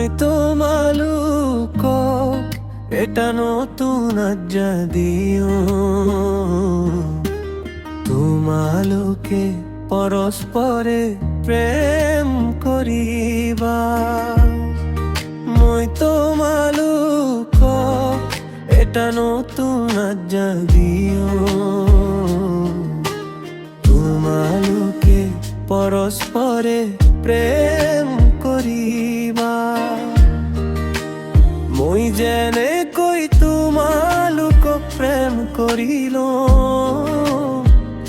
মই তোমালোক এটা নতুন আজ্ঞা দিও, তোমালোকে পরস্পরে প্রেম করিবা। মই তোমালোক এটা নতুন আজ্ঞা দিও, তোমালোকে পরস্পরে প্রেম করিবা। মই যেনে কই তোমালোক প্রেম করিল,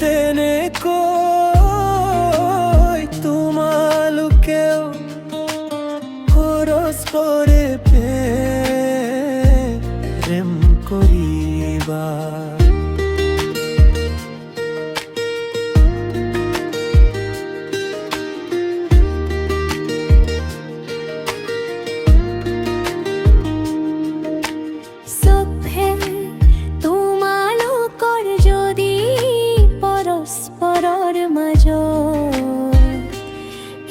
তেনে কই তোমালোকেও পরস্পরে প্রেম করিবা। পরস্পরর মাঝ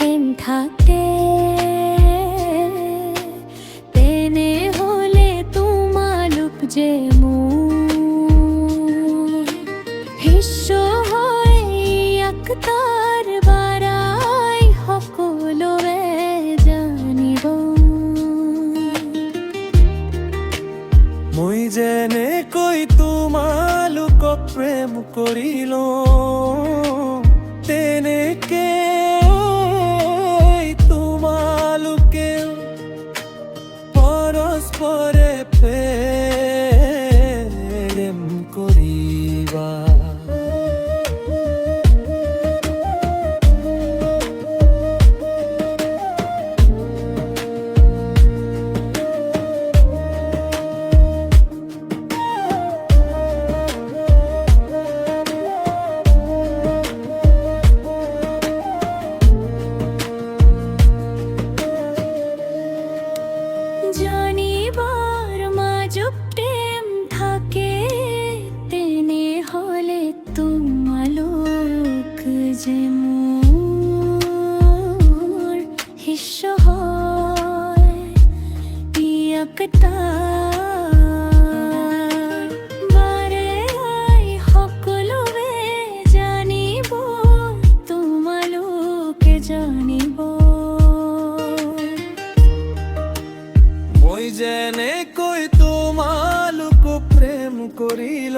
এম থাকতে, তেনে হলে তোমালোক যে হিস্য হয় একতার বারাই সকলোৱে জানিব। মই যেনে কই তোমালোক প্রেম করিল, তেনেকে তোমালোকে পরস্পরে প্রেম করিবা। জানিবার মাঝ প্রেম থাকে, তেনে হলে তোমালোক যে মোর হিস্য হয় একতার বারাই সকলোৱে জানিব, তোমালোকে জানিব। মই যেনে কই তোমালোক প্রেম করিল,